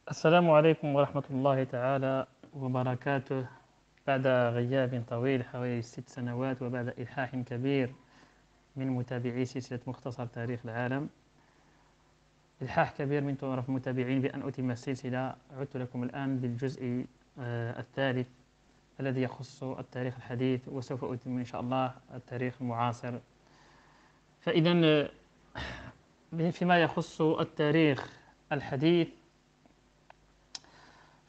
السلام عليكم ورحمة الله تعالى وبركاته. بعد غياب طويل حوالي 6 سنوات وبعد إلحاح كبير من متابعي سلسلة مختصر تاريخ العالم، إلحاح كبير من طرف المتابعين بأن أتم السلسلة، عدت لكم الآن بالجزء الثالث الذي يخص التاريخ الحديث، وسوف أتم إن شاء الله التاريخ المعاصر. فإذا فيما يخص التاريخ الحديث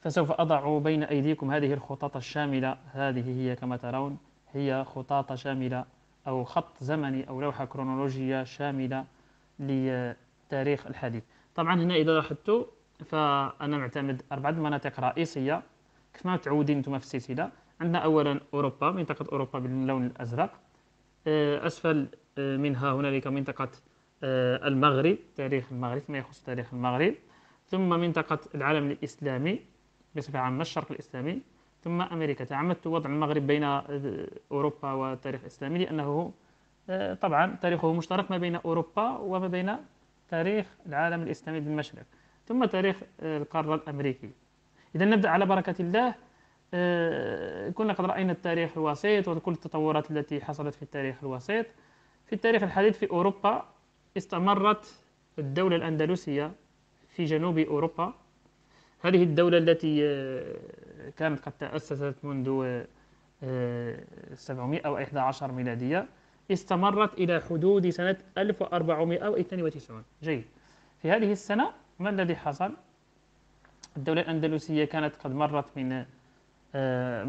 فسوف أضع بين أيديكم هذه الخطط الشاملة. هذه هي كما ترون، هي خطاط شاملة أو خط زمني أو لوحة كرونولوجية شاملة للتاريخ الحديث. طبعا هنا إذا لاحظتوا فأنا معتمد 4 مناطق رئيسية كما متعودين أنتم في السلسلة. عندنا أولا أوروبا، منطقة أوروبا باللون الأزرق. أسفل منها هنالك منطقة المغرب، تاريخ المغرب ما يخص تاريخ المغرب. ثم منطقة العالم الإسلامي بصفة عامة، الشرق الإسلامي. ثم أمريكا. تعمدت وضع المغرب بين أوروبا والتاريخ الإسلامي لأنه طبعا تاريخه مشترك ما بين أوروبا وما بين تاريخ العالم الإسلامي بالمشرق، ثم تاريخ القارة الأمريكية. إذا نبدأ على بركة الله. كنا قد رأينا التاريخ الوسيط وكل التطورات التي حصلت في التاريخ الوسيط. في التاريخ الحديث في أوروبا استمرت الدولة الأندلسية في جنوب أوروبا. هذه الدولة التي كانت قد تأسست منذ 711 ميلادية، استمرت إلى حدود سنة 1492. جيد. في هذه السنة ما الذي حصل؟ الدولة الأندلسية كانت قد مرت من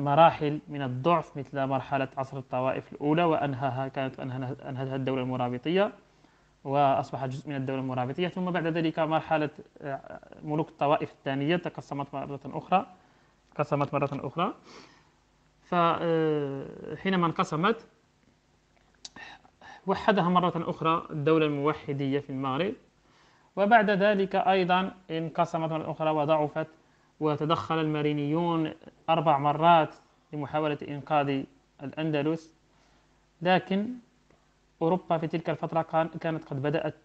مراحل من الضعف، مثل مرحلة عصر الطوائف الأولى كانت أنهتها الدولة المرابطية وأصبحت جزء من الدولة المرابطية. ثم بعد ذلك مرحلة ملوك الطوائف الثانية تقسمت مرة أخرى. فحينما انقسمت وحدها مرة أخرى الدولة الموحدية في المغرب، وبعد ذلك أيضا انقسمت مرة أخرى وضعفت، وتدخل المارينيون 4 مرات لمحاولة إنقاذ الأندلس. لكن أوروبا في تلك الفترة كانت قد بدأت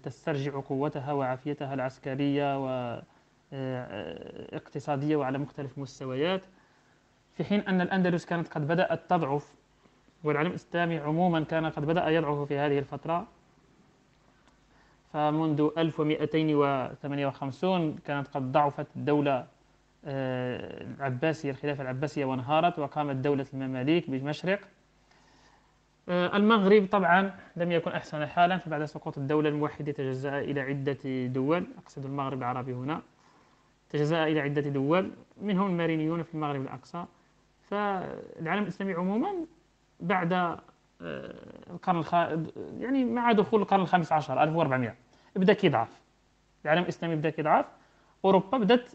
تسترجع قوتها وعافيتها العسكرية واقتصادية وعلى مختلف المستويات، في حين أن الأندلس كانت قد بدأت تضعف، والعالم الإسلامي عموما كان قد بدأ يضعف في هذه الفترة. فمنذ 1258 كانت قد ضعفت الدولة العباسية، الخلافة العباسية، وانهارت وقامت دولة المماليك بالمشرق. المغرب طبعا لم يكن أحسن حالا، فبعد سقوط الدولة الموحدة تجزأ إلى عدة دول، أقصد المغرب العربي هنا، تجزأ إلى عدة دول منهم المارينيون في المغرب الأقصى. فالعالم الإسلامي عموما بعد يعني مع دخول القرن الخامس عشر 1400 بدأ كيضعف العالم الإسلامي، بدأ كيضعف. أوروبا بدأت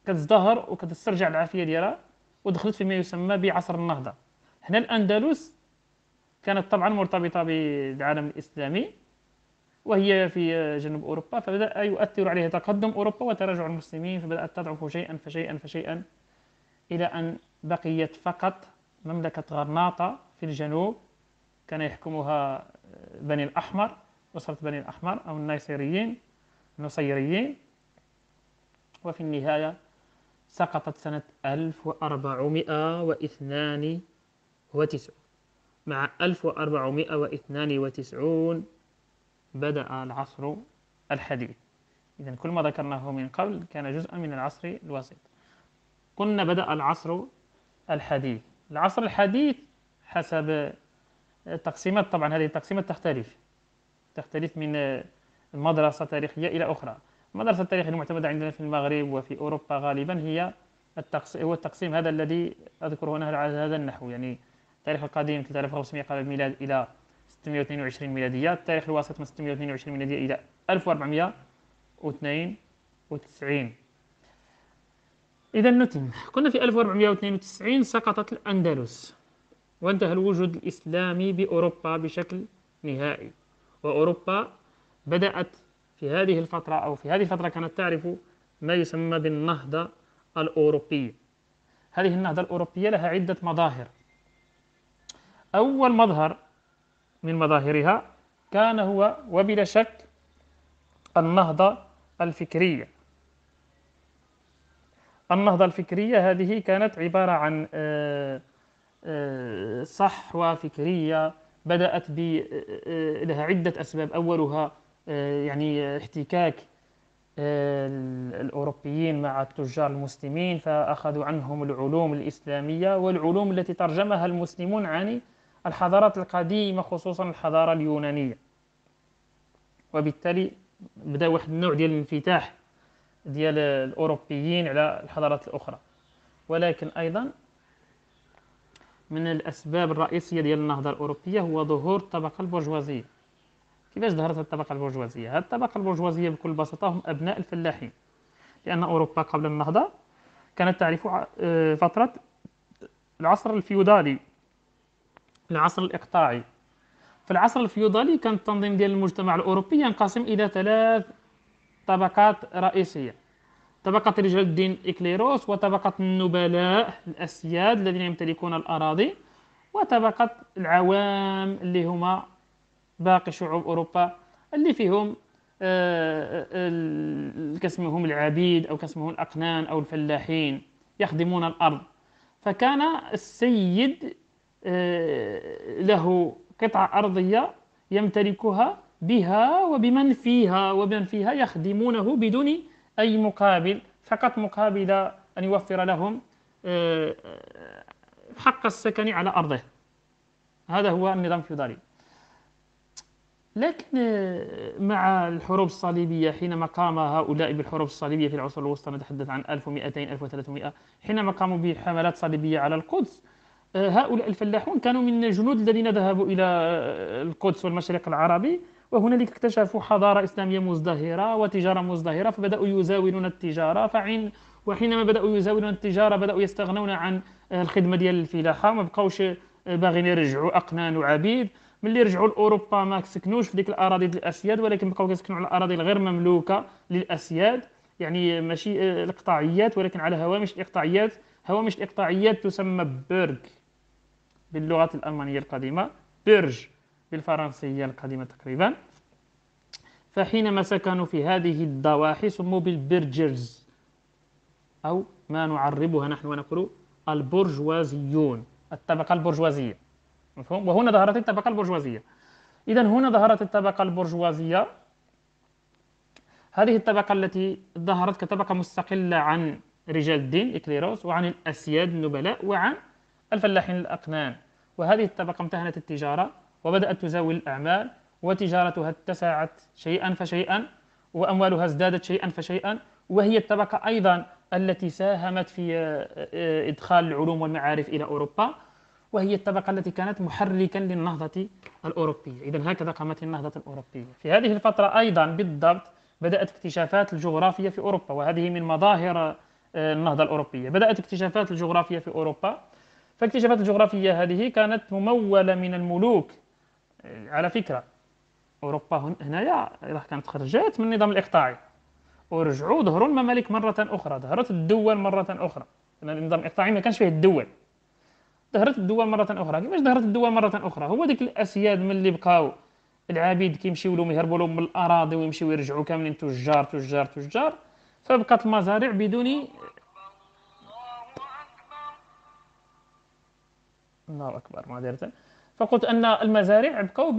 كتزدهر وكتسترجع العافية ديالها، ودخلت فيما يسمى بعصر النهضة. هنا الأندلس كانت طبعا مرتبطة بالعالم الإسلامي وهي في جنوب أوروبا، فبدأ يؤثر عليها تقدم أوروبا وتراجع المسلمين، فبدأت تضعف شيئا فشيئا فشيئا إلى أن بقيت فقط مملكة غرناطة في الجنوب كان يحكمها بني الأحمر، أسرة بني الأحمر أو النصيريين. وفي النهاية سقطت سنة 1492. مع 1492 بدأ العصر الحديث. إذن كل ما ذكرناه من قبل كان جزءا من العصر الوسيط. قلنا بدأ العصر الحديث. العصر الحديث حسب التقسيمات، طبعا هذه التقسيمات تختلف من مدرسة تاريخية إلى أخرى. المدرسة التاريخية المعتمدة عندنا في المغرب وفي أوروبا غالبا هي هو التقسيم هذا الذي أذكره هنا على هذا النحو، يعني التاريخ القديم 3500 قبل الميلاد إلى 622 ميلادية، التاريخ الوسط من 622 ميلادية إلى 1492. إذا نتم. كنا في 1492 سقطت الأندلس وانتهى الوجود الإسلامي بأوروبا بشكل نهائي، وأوروبا بدأت في هذه الفترة كانت تعرف ما يسمى بالنهضة الأوروبية. هذه النهضة الأوروبية لها عدة مظاهر. أول مظهر من مظاهرها كان هو وبلا شك النهضة الفكرية. النهضة الفكرية هذه كانت عبارة عن صحوة فكرية بدأت لها عدة أسباب. أولها يعني احتكاك الأوروبيين مع التجار المسلمين، فأخذوا عنهم العلوم الإسلامية والعلوم التي ترجمها المسلمون عن الحضارات القديمة، خصوصا الحضارة اليونانية. وبالتالي بدأ واحد النوع ديال الانفتاح ديال الأوروبيين على الحضارات الأخرى. ولكن أيضا من الأسباب الرئيسية ديال النهضة الأوروبية هو ظهور الطبقة البرجوازية. كيفاش ظهرت الطبقة البرجوازية؟ هذه الطبقة البرجوازية بكل بساطة هم أبناء الفلاحين، لأن أوروبا قبل النهضة كانت تعرف فترة العصر الفيودالي، العصر الإقطاعي. في العصر الفيودالي كان التنظيم ديال المجتمع الأوروبي ينقسم إلى 3 طبقات رئيسية: طبقة رجال الدين إكليروس، وطبقة النبلاء الأسياد الذين يمتلكون الأراضي، وطبقة العوام اللي هما باقي شعوب أوروبا اللي فيهم كاسمهم العبيد أو كاسمهم الأقنان أو الفلاحين يخدمون الأرض. فكان السيد له قطعة أرضية يمتلكها بها وبمن فيها، ومن فيها يخدمونه بدون أي مقابل، فقط مقابل أن يوفر لهم حق السكن على أرضه. هذا هو النظام الفيودالي. لكن مع الحروب الصليبية، حينما قام هؤلاء بالحروب الصليبية في العصور الوسطى، نتحدث عن 1200 1300، حينما قاموا بحملات صليبية على القدس، هؤلاء الفلاحون كانوا من الجنود الذين ذهبوا إلى القدس والمشرق العربي، وهنالك اكتشفوا حضارة إسلامية مزدهرة وتجارة مزدهرة، فبدأوا يزاولون التجارة. وحينما بدأوا يزاولون التجارة بدأوا يستغنون عن الخدمة ديال الفلاحة، ما بقاوش باغيين يرجعوا أقنان وعبيد. ملي رجعوا لأوروبا ما سكنوش في ديك الأراضي ديال الأسياد، ولكن بقاو كيسكنوا على الأراضي الغير مملوكة للأسياد، يعني ماشي الإقطاعيات ولكن على هوامش الإقطاعيات. هوامش الإقطاعيات تسمى بيرغ باللغة الألمانية القديمة، بيرج بالفرنسية القديمة تقريبا. فحينما سكنوا في هذه الضواحي سموا بالبرجرز، أو ما نعربها نحن ونقول البرجوازيون، الطبقة البرجوازية. مفهوم؟ وهنا ظهرت الطبقة البرجوازية. إذن هنا ظهرت الطبقة البرجوازية، هذه الطبقة التي ظهرت كطبقة مستقلة عن رجال الدين إكليروس وعن الأسياد النبلاء وعن الفلاحين الأقنان. وهذه الطبقة امتهنت التجارة وبدأت تزاول الأعمال، وتجارتها اتسعت شيئا فشيئا، وأموالها ازدادت شيئا فشيئا. وهي الطبقة أيضا التي ساهمت في إدخال العلوم والمعارف إلى أوروبا، وهي الطبقة التي كانت محركا للنهضة الأوروبية. إذن هكذا قامت النهضة الأوروبية. في هذه الفترة أيضا بالضبط بدأت اكتشافات الجغرافيا في أوروبا، وهذه من مظاهر النهضة الأوروبية. بدأت اكتشافات الجغرافيا في أوروبا، فاكتشافات الجغرافية هذه كانت ممولة من الملوك. على فكرة أوروبا هنايا كانت خرجت من النظام الإقطاعي ورجعوا ظهروا الممالك مرة أخرى، ظهرت الدول مرة أخرى. النظام الإقطاعي ما كانش فيه الدول، ظهرت الدول مرة أخرى. كيفاش ظهرت الدول مرة أخرى؟ هو ديك الأسياد من اللي بقاو العبيد كيمشيو لهم يهربوا لهم من الأراضي ويمشيو يرجعوا كاملين تجار تجار تجار، فبقات المزارع بدون. الله أكبر معذرة. فقلت أن المزارع بقوا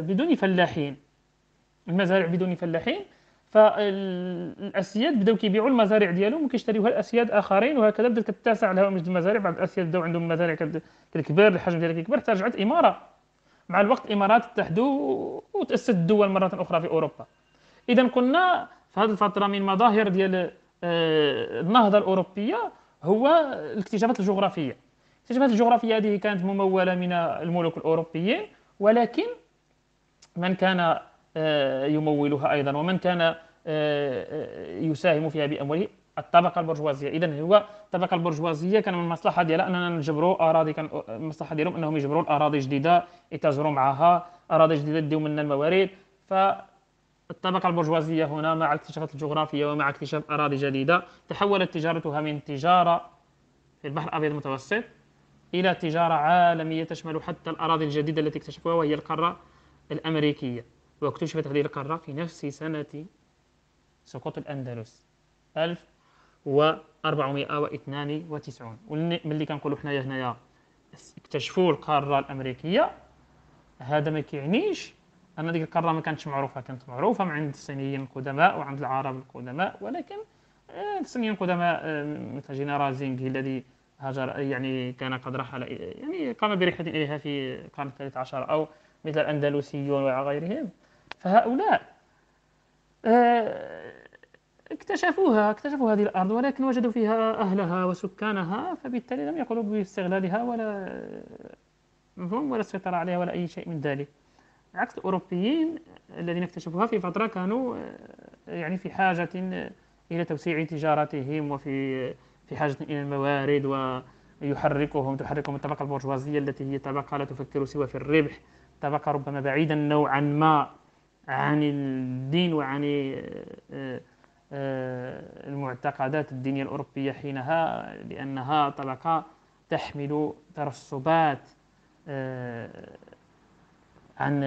بدون فلاحين، المزارع بدون فلاحين. فالاسياد بداو كيبيعوا المزارع ديالهم وكيشتريوها الاسياد اخرين، وهكذا بدات كتتسع الهوامش ديال المزارع. بعض الاسياد بداو عندهم مزارع كتكبر، الحجم ديالها كيكبر حتى رجعت اماره. مع الوقت الامارات اتحدوا وتاسست دول مره اخرى في اوروبا. اذا قلنا في هذه الفتره من مظاهر ديال النهضه الاوروبيه هو الاكتشافات الجغرافيه. الاكتشافات الجغرافيه هذه كانت مموله من الملوك الاوروبيين، ولكن من كان يمولها أيضا ومن كان يساهم فيها بأمواله الطبقة البرجوازية. إذن هو الطبقة البرجوازية كان من المصلحة ديالها أننا نجبروا أراضي، كان المصلحة ديالهم أنهم يجبروا الأراضي جديدة يتاجروا معها، أراضي جديدة يديو منها الموارد. فالطبقة البرجوازية هنا مع الاكتشافات الجغرافية ومع اكتشاف أراضي جديدة تحولت تجارتها من تجارة في البحر الأبيض المتوسط إلى تجارة عالمية تشمل حتى الأراضي الجديدة التي اكتشفوها، وهي القارة الأمريكية. واكتشفت هذه القارة في نفس سنة سقوط الأندلس 1000 وملي كنقولوا حنايا هنايا اكتشفوا القاره الامريكيه، هذا ما كيعنيش ان ديك القاره ما كانتش معروفه، كانت معروفه من عند الصينيين القدماء وعند العرب القدماء، ولكن الصينيين القدماء مثل جنرال زينغ الذي هاجر، يعني كان قد رحل يعني قام برحله اليها في القرن الثالث عشر، او مثل الاندلسيون وغيرهم، فهؤلاء آه، اكتشفوا هذه الأرض، ولكن وجدوا فيها أهلها وسكانها، فبالتالي لم يقولوا باستغلالها ولا مفهوم ولا السيطرة عليها ولا أي شيء من ذلك. عكس الأوروبيين الذين اكتشفوها في فترة كانوا يعني في حاجة إلى توسيع تجارتهم، في حاجة إلى الموارد، تحركهم الطبقة البرجوازية التي هي طبقة لا تفكر سوى في الربح، طبقة ربما بعيدا نوعا ما عن الدين وعن المعتقدات الدينية الأوروبية حينها، لأنها طبقة تحمل ترسبات آه، عن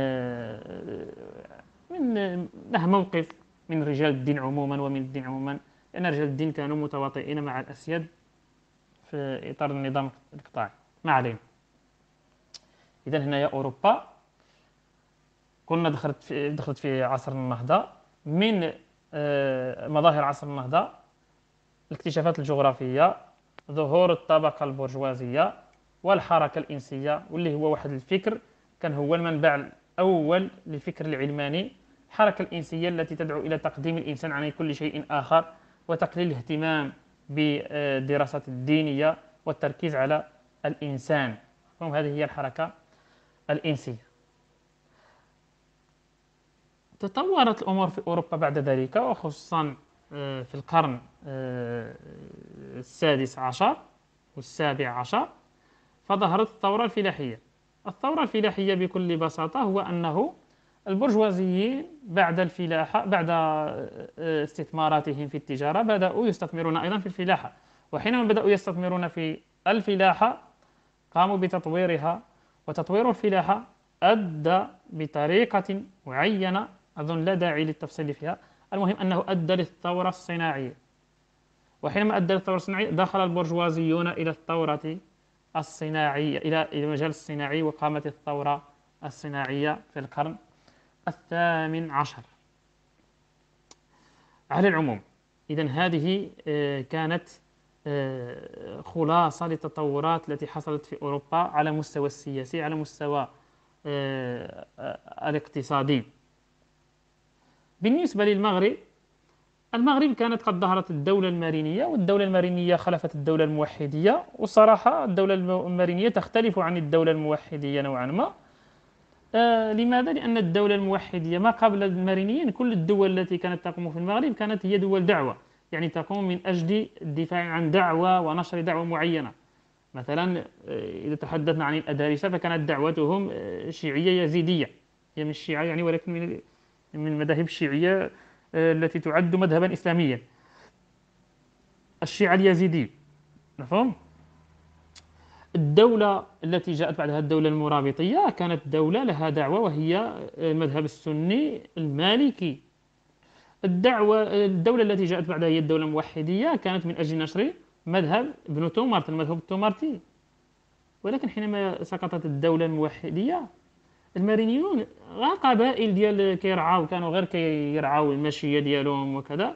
من لها موقف من رجال الدين عموما ومن الدين عموما، لأن رجال الدين كانوا متواطئين مع الأسياد في إطار النظام الإقطاعي. ما علينا. إذا هنا أوروبا كنا دخلت في عصر النهضة. من مظاهر عصر النهضة الاكتشافات الجغرافية، ظهور الطبقة البرجوازية والحركة الإنسية، واللي هو واحد الفكر كان هو المنبع الأول للفكر العلماني. الحركة الإنسية التي تدعو إلى تقديم الإنسان عن كل شيء آخر، وتقليل الاهتمام بالدراسات الدينية والتركيز على الإنسان. هذه هي الحركة الإنسية. تطورت الأمور في أوروبا بعد ذلك، وخصوصا في القرن السادس عشر والسابع عشر، فظهرت الثورة الفلاحية. الثورة الفلاحية بكل بساطة هو أنه البرجوازيين بعد الفلاحة، بعد استثماراتهم في التجارة، بدأوا يستثمرون أيضا في الفلاحة. وحينما بدأوا يستثمرون في الفلاحة قاموا بتطويرها، وتطوير الفلاحة أدى بطريقة معينة، أظن لا داعي للتفصيل فيها، المهم أنه أدى للثورة الصناعية. وحينما أدى للثورة الصناعية دخل البرجوازيون إلى الثورة الصناعية، إلى المجال الصناعي، وقامت الثورة الصناعية في القرن الثامن عشر. على العموم، إذن هذه كانت خلاصة للتطورات التي حصلت في أوروبا على مستوى السياسي، على مستوى الاقتصادي. بالنسبة للمغرب، المغرب كانت قد ظهرت الدولة المارينية، والدولة المارينية خلفت الدولة الموحدية. والصراحة الدولة المارينية تختلف عن الدولة الموحدية نوعا ما. لماذا؟ لأن الدولة الموحدية ما قبل المارينيين كل الدول التي كانت تقوم في المغرب كانت هي دول دعوة، يعني تقوم من أجل الدفاع عن دعوة ونشر دعوة معينة. مثلا إذا تحدثنا عن الأدارسة فكانت دعوتهم شيعية يزيدية، هي من الشيعة يعني، ولكن من المذاهب الشيعية التي تعد مذهبا إسلاميا، الشيعة اليزيدي. مفهوم؟ الدولة التي جاءت بعدها الدولة المرابطية كانت دولة لها دعوة، وهي المذهب السني المالكي. الدولة التي جاءت بعدها هي الدولة الموحدية، كانت من أجل نشر مذهب ابن تومارت، المذهب التومارتي. ولكن حينما سقطت الدولة الموحدية، المارينيون غير قبائل ديال كيرعاو، كانوا غير كيرعاو الماشية ديالهم وكذا.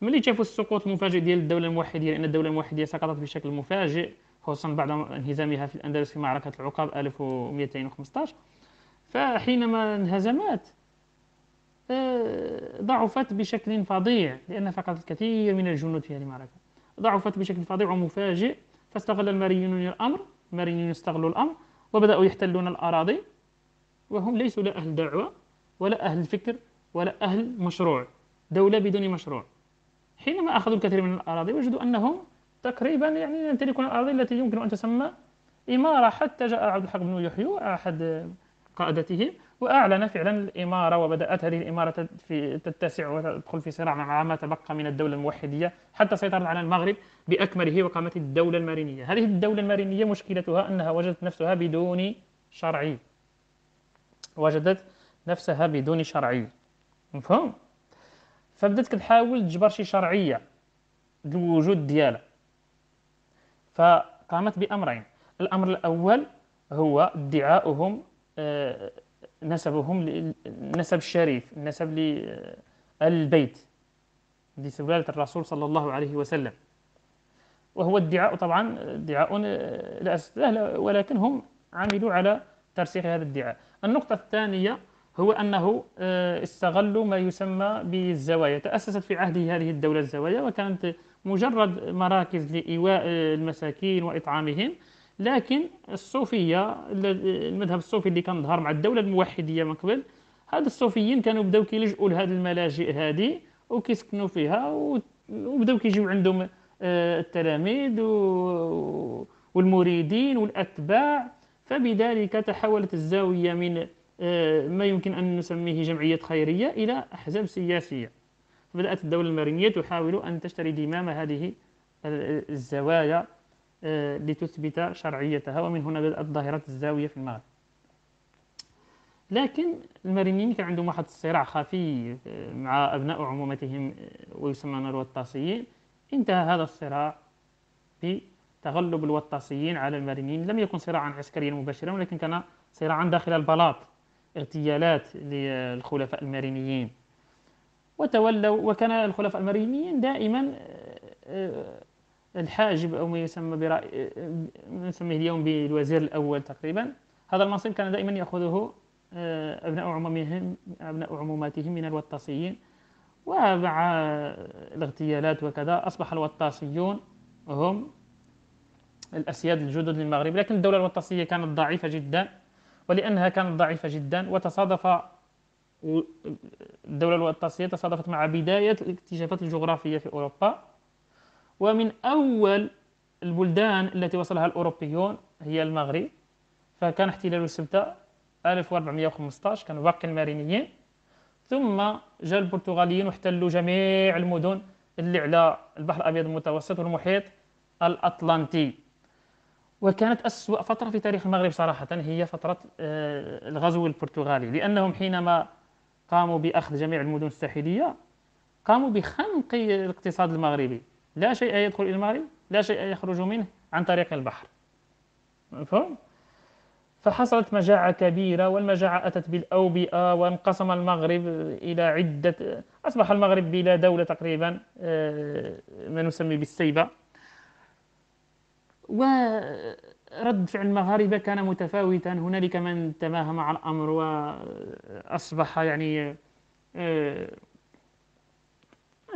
ملي شافوا السقوط المفاجئ ديال الدولة الموحدية، لأن الدولة الموحدية سقطت بشكل مفاجئ خصوصا بعد انهزامها في الأندلس في معركة العقاب 1215، فحينما انهزمت ضعفت بشكل فظيع، لأنها فقدت الكثير من الجنود في هذه المعركة. ضعفت بشكل فظيع ومفاجئ، فاستغل المارينيون الأمر. المارينيون استغلوا الأمر وبدأوا يحتلون الأراضي، وهم ليسوا لا أهل دعوة ولا أهل فكر ولا أهل مشروع، دولة بدون مشروع. حينما أخذوا الكثير من الأراضي وجدوا أنهم تقريبا يعني يمتلكون الأراضي التي يمكن أن تسمى إمارة. حتى جاء عبد الحق بن يحيى أحد قادتهم وأعلن فعلا الإمارة، وبدأت هذه الإمارة تتسع وتدخل في صراع مع ما تبقى من الدولة الموحدية، حتى سيطرت على المغرب بأكمله وقامت الدولة المارينية. هذه الدولة المارينية مشكلتها أنها وجدت نفسها بدون شرعي، وجدت نفسها بدون شرعي. مفهوم؟ فبدأت كتحاول تجبر شي شرعية. الوجود ديالها. فقامت بأمرين. الأمر الأول هو ادعاؤهم نسبهم النسب الشريف، النسب للبيت لسلالة الرسول صلى الله عليه وسلم، وهو ادعاء طبعا ادعاء لا أساس له، ولكن هم عملوا على ترسيخ هذا الادعاء. النقطة الثانية هو أنه استغلوا ما يسمى بالزوايا. تأسست في عهده هذه الدولة الزوايا، وكانت مجرد مراكز لإيواء المساكين وإطعامهم. لكن الصوفية، المذهب الصوفي اللي كان ظهر مع الدولة الموحدية من قبل، هاد الصوفيين كانوا بداو كيلجؤوا لهذه الملاجئ هذه وكيسكنوا فيها، وبداو كيجيو عندهم التلاميذ والمريدين والأتباع. فبذلك تحولت الزاوية من ما يمكن أن نسميه جمعية خيرية إلى أحزاب سياسية. بدأت الدولة المارينية تحاول أن تشتري زمام هذه الزوايا لتثبت شرعيتها، ومن هنا بدأت ظاهرة الزاوية في المغرب. لكن المارينيين كان عندهم واحد الصراع خفي مع أبناء عمومتهم ويسمون الوطاسيين. انتهى هذا الصراع بتغلب الوطاسيين على المارينيين. لم يكن صراعا عسكريا مباشرا، ولكن كان صراعا داخل البلاط، اغتيالات للخلفاء المارينيين. وتولوا، وكان الخلفاء المارينيين دائما الحاجب أو ما يسمى نسميه اليوم بالوزير الأول تقريبا، هذا المنصب كان دائما يأخذه أبناء عموماتهم من الوطاسيين. ومع الاغتيالات وكذا أصبح الوطاسيون هم الأسياد الجدد للمغرب. لكن الدولة الوطاسية كانت ضعيفة جدا، ولأنها كانت ضعيفة جدا وتصادف الدولة الوطاسية تصادفت مع بداية الاكتشافات الجغرافية في أوروبا. ومن أول البلدان التي وصلها الأوروبيون هي المغرب. فكان احتلال السبتة 1415، كانوا باقي المارينيين. ثم جاء البرتغاليين واحتلوا جميع المدن اللي على البحر الأبيض المتوسط والمحيط الأطلنطي. وكانت أسوأ فترة في تاريخ المغرب صراحة هي فترة الغزو البرتغالي، لأنهم حينما قاموا بأخذ جميع المدن الساحلية قاموا بخنق الاقتصاد المغربي. لا شيء يدخل إلى المغرب، لا شيء يخرج منه عن طريق البحر، مفهوم؟ فحصلت مجاعة كبيرة، والمجاعة أتت بالأوبئة، وانقسم المغرب إلى عدة، أصبح المغرب بلا دولة تقريبا، ما نسمي بالسيبة. ورد فعل المغاربة كان متفاوتا، هنالك من تماهى مع الأمر وأصبح يعني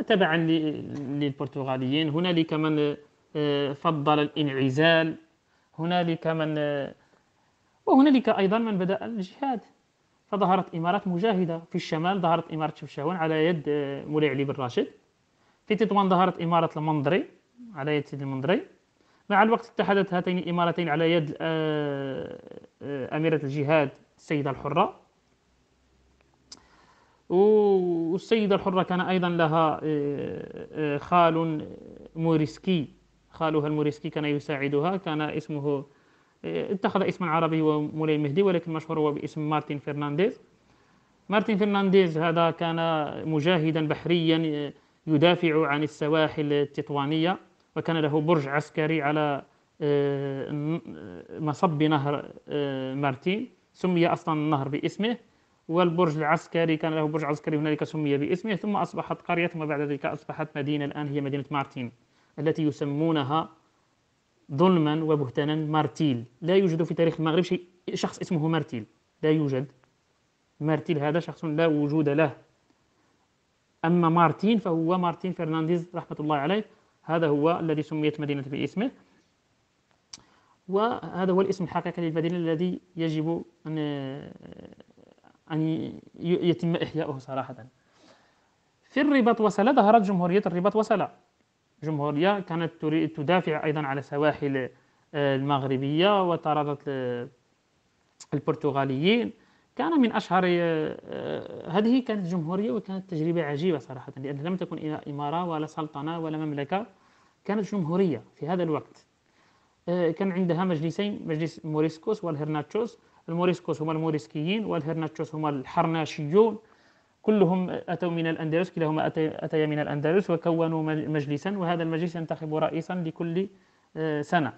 تبعا للبرتغاليين، هنالك من فضل الانعزال، هنالك من وهنالك أيضا من بدأ الجهاد. فظهرت إمارات مجاهدة في الشمال، ظهرت إمارة شفشاون على يد مولاي علي بن راشد. في تطوان ظهرت إمارة المنظري على يد سيدي المنظري. مع الوقت اتحدت هاتين الإمارتين على يد أميرة الجهاد السيدة الحرة. والسيدة الحرة كان أيضا لها خال موريسكي، خالها الموريسكي كان يساعدها، كان اسمه اتخذ اسما عربي هو مولاي مهدي، ولكن مشهور هو باسم مارتن فرنانديز. مارتن فرنانديز هذا كان مجاهدا بحريا يدافع عن السواحل التطوانية، وكان له برج عسكري على مصب نهر مارتن، سمي أصلا النهر باسمه. والبرج العسكري كان له برج عسكري هنالك سمي باسمه. ثم أصبحت قرية، ثم بعد ذلك أصبحت مدينة، الآن هي مدينة مارتن التي يسمونها ظلما وبهتانا مارتيل. لا يوجد في تاريخ المغرب شخص اسمه مارتيل، لا يوجد. مارتيل هذا شخص لا وجود له. أما مارتين فهو مارتن فرنانديز رحمة الله عليه، هذا هو الذي سميت مدينة باسمه، وهذا هو الاسم الحقيقي للمدينة الذي يجب أن يتم إحياؤه صراحة. في الرباط وسلة ظهرت جمهورية الرباط وسلة، جمهورية كانت تدافع أيضا على سواحل المغربية وطردت البرتغاليين. كان من أشهر هذه كانت جمهورية، وكانت تجربة عجيبة صراحة، لأن لم تكن إمارة ولا سلطنة ولا مملكة، كانت جمهورية في هذا الوقت. كان عندها مجلسين، مجلس موريسكوس والهرناتشوس. الموريسكوس هم الموريسكيين، والهرناتشوس هم الحرناشيون. كلهم أتوا من الأندلس، كلاهما أتيا من الأندلس وكونوا مجلسا، وهذا المجلس ينتخب رئيسا لكل سنة.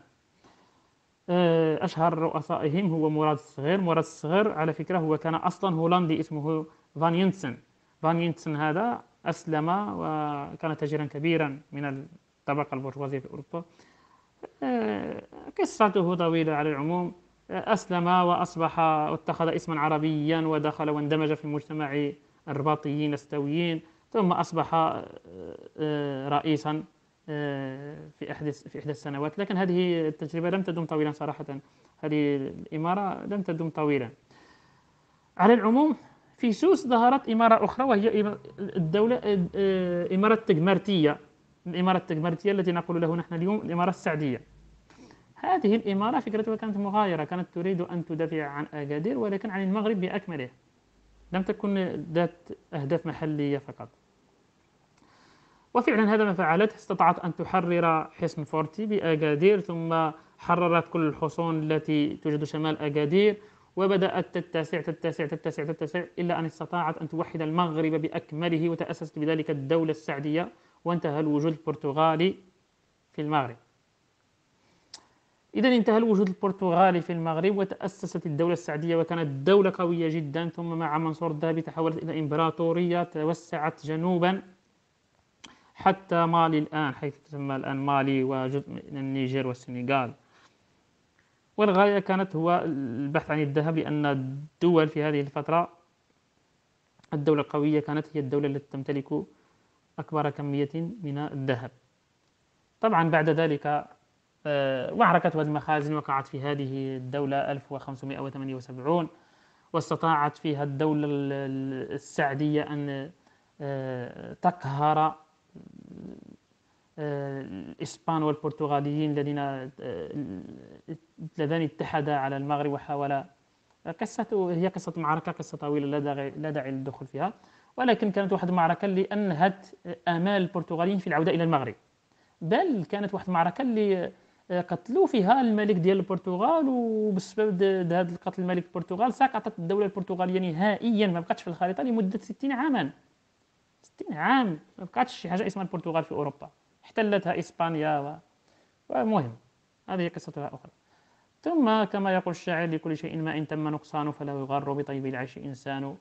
أشهر رؤسائهم هو مراد الصغير. مراد الصغير على فكرة هو كان أصلا هولندي اسمه فان ينتسن. فان ينتسن هذا أسلم وكان تاجرا كبيرا من الطبقة البرجوازية في أوروبا. قصته طويلة على العموم. أسلم وأصبح واتخذ اسما عربيا ودخل واندمج في مجتمع الرباطيين الستويين، ثم أصبح رئيسا في إحدى السنوات. لكن هذه التجربة لم تدم طويلا صراحة، هذه الإمارة لم تدم طويلا. على العموم في سوس ظهرت إمارة أخرى، وهي الدولة إمارة تجمرتية. الإمارة التجمرتية التي نقول له نحن اليوم الإمارة السعدية. هذه الإمارة فكرتها كانت مغايرة، كانت تريد أن تدافع عن أكادير ولكن عن المغرب بأكمله، لم تكن ذات أهداف محلية فقط. وفعلا هذا ما فعلته، استطاعت أن تحرر حصن فورتي بأكادير، ثم حررت كل الحصون التي توجد شمال أكادير، وبدأت تتسع تتسع تتسع تتسع إلا أن استطاعت أن توحد المغرب بأكمله، وتأسست بذلك الدولة السعدية، وانتهى الوجود البرتغالي في المغرب. إذا انتهى الوجود البرتغالي في المغرب وتأسست الدولة السعدية، وكانت دولة قوية جدا. ثم مع منصور الذهبي تحولت إلى إمبراطورية توسعت جنوبا حتى مالي الآن، حيث تسمى الآن مالي وجزء من النيجر والسنغال. والغاية كانت هو البحث عن الذهب، لأن الدول في هذه الفترة الدولة القوية كانت هي الدولة التي تمتلك أكبر كمية من الذهب. طبعا بعد ذلك معركة المخازن وقعت في هذه الدولة 1578، واستطاعت فيها الدولة السعدية أن تقهر الإسبان والبرتغاليين اللذان اتحدا على المغرب وحاولا. هي قصة معركة، قصة طويلة لا داعي للدخول فيها، ولكن كانت واحد المعركة اللي أنهت آمال البرتغاليين في العودة إلى المغرب. بل كانت واحد المعركة اللي قتلوا فيها الملك ديال البرتغال، وبسبب هذا القتل الملك البرتغال سقطت الدولة البرتغالية نهائيا، ما بقاتش في الخريطة لمدة 60 عاما. 60 عام ما بقاتش شي حاجة اسمها البرتغال في أوروبا، احتلتها إسبانيا ومهم هذه قصتها أخرى. ثم كما يقول الشاعر: لكل شيء ما إن تم نقصان فلا يغر بطيب العيش إنسان،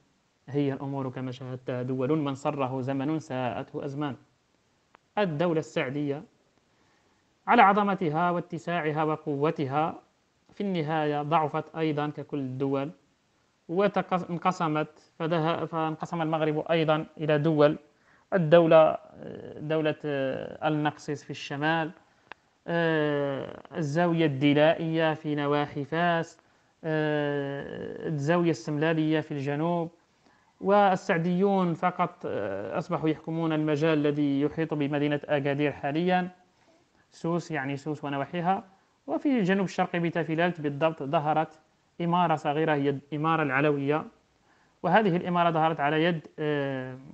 هي الأمور كما شاهدتها دول، من صره زمن ساءته أزمان. الدولة السعدية على عظمتها واتساعها وقوتها في النهاية ضعفت أيضا ككل الدول وانقسمت، فانقسم المغرب أيضا إلى دول: دولة النقصيص في الشمال، الزاوية الدلائية في نواحي فاس، الزاوية السملالية في الجنوب، والسعديون فقط أصبحوا يحكمون المجال الذي يحيط بمدينة أكادير حاليا، سوس يعني سوس ونواحيها. وفي الجنوب الشرقي بتافيلالت بالضبط ظهرت إمارة صغيرة هي الإمارة العلوية، وهذه الإمارة ظهرت على يد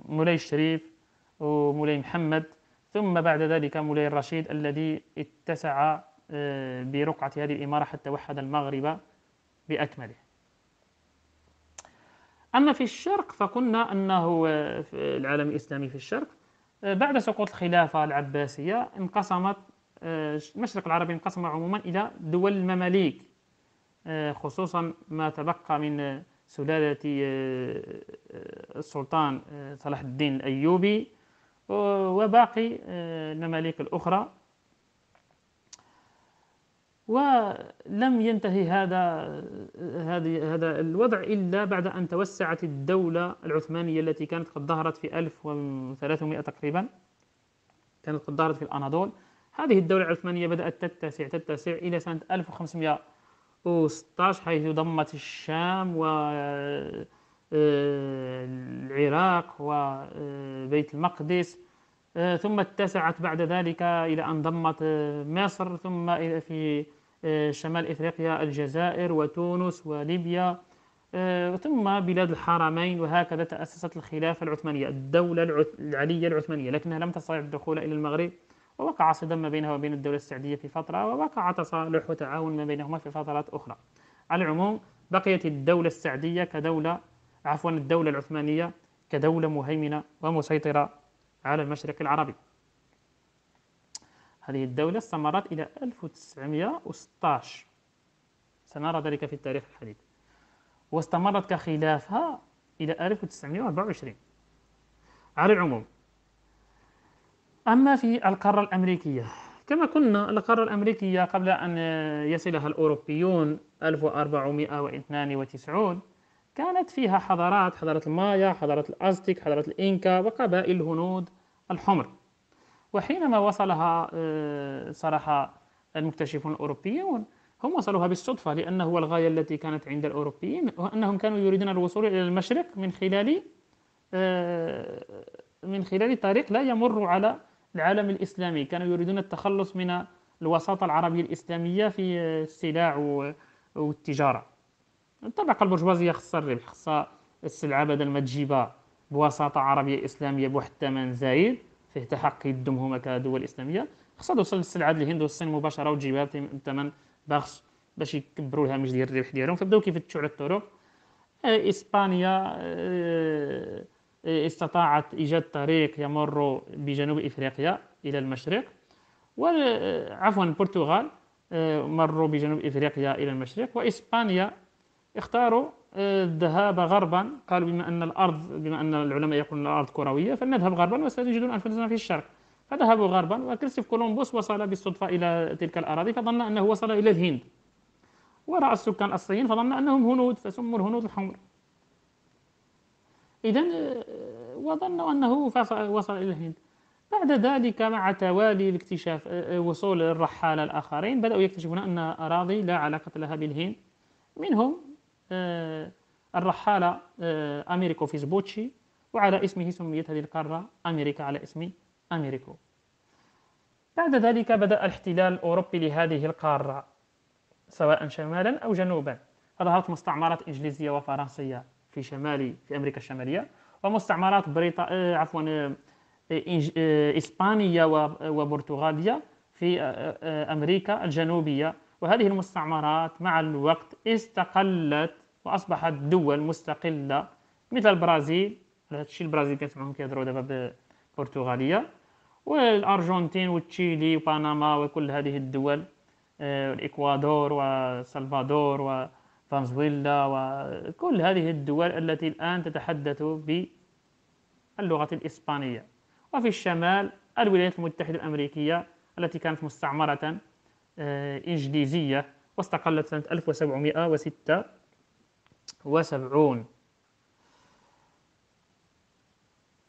مولاي الشريف ومولاي محمد، ثم بعد ذلك مولاي الرشيد الذي اتسع برقعة هذه الإمارة حتى وحد المغرب بأكمله. أما في الشرق فقلنا أنه في العالم الإسلامي في الشرق بعد سقوط الخلافة العباسية انقسمت المشرق العربي انقسم عموما إلى دول المماليك، خصوصا ما تبقى من سلالة السلطان صلاح الدين الأيوبي وباقي المماليك الأخرى. ولم ينتهي هذا الوضع إلا بعد أن توسعت الدولة العثمانية التي كانت قد ظهرت في 1300 تقريبا، كانت قد ظهرت في الأناضول. هذه الدولة العثمانية بدأت تتسع إلى سنة 1516، حيث ضمت الشام والعراق وبيت المقدس، ثم اتسعت بعد ذلك إلى أن ضمت مصر، ثم في شمال إفريقيا الجزائر وتونس وليبيا، ثم بلاد الحرمين، وهكذا تأسست الخلافة العثمانية، الدولة العلية العثمانية، لكنها لم تستطع الدخول إلى المغرب، ووقع صدام ما بينها وبين الدولة السعدية في فترة، ووقع تصالح وتعاون ما بينهما في فترات أخرى. على العموم بقيت الدولة السعدية الدولة العثمانية كدولة مهيمنة ومسيطرة على المشرق العربي. هذه الدولة استمرت إلى 1916، سنرى ذلك في التاريخ الحديث، واستمرت كخلافة إلى 1924. على العموم، أما في القارة الأمريكية، كما قلنا القارة الأمريكية قبل أن يصلها الأوروبيون 1492 كانت فيها حضارات، حضارة المايا، حضارة الأزتك، حضارة الإنكا، وقبائل الهنود الحمر. وحينما وصلها صراحة المكتشفون الأوروبيون، هم وصلوها بالصدفة، لأنه هو الغاية التي كانت عند الأوروبيين، وأنهم كانوا يريدون الوصول إلى المشرق من خلال طريق لا يمر على العالم الإسلامي. كانوا يريدون التخلص من الوساطة العربية الإسلامية في السلاح والتجارة. الطبقة البرجوازية خصها الربح، خصها السلعة بدل ما تجيبها بوساطة عربية إسلامية بواحد الثمن زايد فيه تحقق يدهم هما كدول إسلامية، خصها توصل للسلعة للهند والصين مباشرة وتجيبها بثمن باخس باش يكبروا الهامش ديال الربح ديالهم. فبداو كيفتشوا على الطرق. إسبانيا استطاعت إيجاد طريق يمر بجنوب إفريقيا إلى المشرق، عفوا البرتغال مروا بجنوب إفريقيا إلى المشرق، وإسبانيا اختاروا الذهاب غربا. قالوا بما أن العلماء يقولون الأرض كروية فلنذهب غربا وسنجدون أنفسنا في الشرق. فذهبوا غربا، وكريستوف كولومبوس وصل بالصدفة إلى تلك الأراضي فظن أنه وصل إلى الهند، ورأى السكان الأصليين فظن أنهم هنود فسموا الهنود الحمر. إذن وظنوا أنه وصل إلى الهند. بعد ذلك مع توالي الاكتشاف وصول الرحالة الآخرين بدأوا يكتشفون أن أراضي لا علاقة لها بالهند، منهم الرحالة أميريكو فيسبوتشي، وعلى اسمه سميت هذه القارة أمريكا على اسم أميريكو. بعد ذلك بدأ الاحتلال الأوروبي لهذه القارة سواء شمالا أو جنوبا، فظهرت مستعمرات إنجليزية وفرنسية في أمريكا الشمالية، ومستعمرات إسبانية وبرتغالية في أمريكا الجنوبية. وهذه المستعمرات مع الوقت استقلت وأصبحت دول مستقلة مثل البرازيل. هذا الشيء البرازيل كنسمعهم كيهضروا دابا بالبرتغالية، والأرجنتين وتشيلي وبنما وكل هذه الدول، الإكوادور وسلفادور وفنزويلا وكل هذه الدول التي الآن تتحدث باللغة الإسبانية. وفي الشمال الولايات المتحدة الأمريكية التي كانت مستعمرة إنجليزية واستقلت سنة 1776.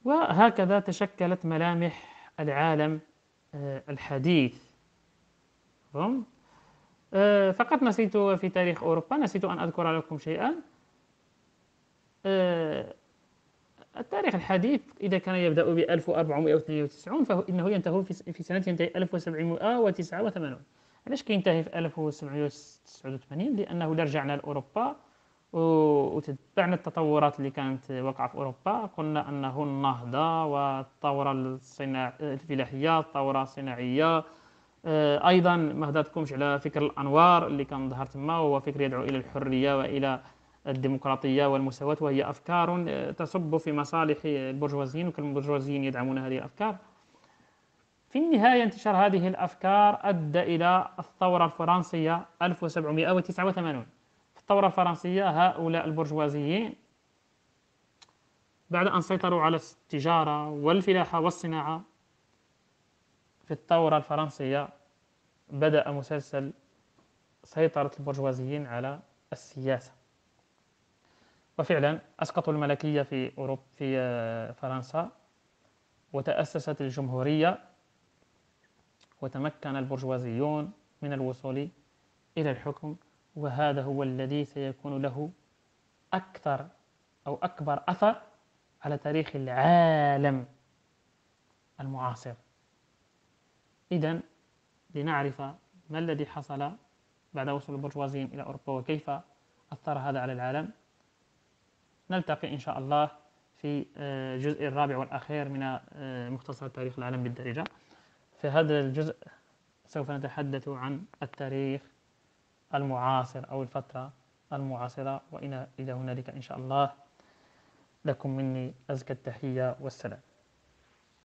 وهكذا تشكلت ملامح العالم الحديث. فقط نسيت في تاريخ أوروبا، نسيت أن أذكر لكم شيئا. التاريخ الحديث إذا كان يبدأ ب 1492 فإنه ينتهي في سنة 1789. علاش كينتهي في 1789؟ لأنه رجعنا لأوروبا وتتبعنا التطورات اللي كانت واقعة في أوروبا. قلنا أنه النهضة والثورة الفلاحية، الثورة الصناعية، أيضا ما هضرتكمش على فكر الأنوار اللي كان ظهر تما، وهو فكر يدعو إلى الحرية وإلى الديمقراطية والمساواة، وهي أفكار تصب في مصالح البرجوازيين، وكل البرجوازيين يدعمون هذه الأفكار. في النهاية انتشار هذه الأفكار أدى إلى الثورة الفرنسية 1789. في الثورة الفرنسية هؤلاء البرجوازيين بعد أن سيطروا على التجارة والفلاحة والصناعة، في الثورة الفرنسية بدأ مسلسل سيطرة البرجوازيين على السياسة، وفعلا أسقطوا الملكية في فرنسا، وتأسست الجمهورية، وتمكن البرجوازيون من الوصول إلى الحكم. وهذا هو الذي سيكون له أكثر أو أكبر أثر على تاريخ العالم المعاصر. إذن لنعرف ما الذي حصل بعد وصول البرجوازيين إلى أوروبا وكيف أثر هذا على العالم، نلتقي إن شاء الله في الجزء الرابع والأخير من مختصر تاريخ العالم بالدارجة. في هذا الجزء سوف نتحدث عن التاريخ المعاصر أو الفترة المعاصرة، وإلى هنالك إن شاء الله لكم مني أزكى التحية والسلام.